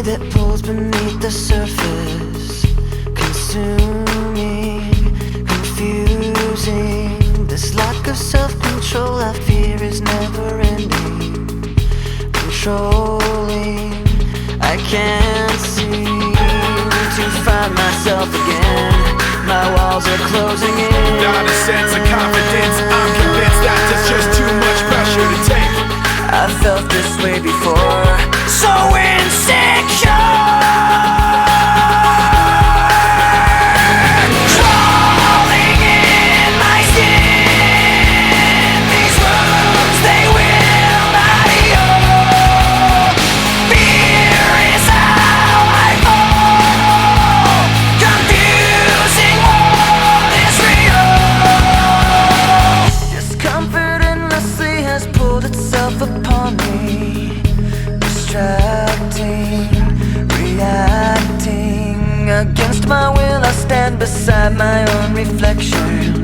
that pulls beneath the surface, consuming, confusing. This lack of self-control I fear is never ending, controlling. I can't seem to find myself again. My walls are closing in. Not a sense of confidence, I'm convinced that there's just too much pressure to take. I felt this way before, so insecure. Crawling in my skin, these wounds, they will not heal. Fear is how I fall, confusing what is real. Discomfort endlessly has pulled itself upon me, distracting, reacting. Against my will I stand beside my own reflection,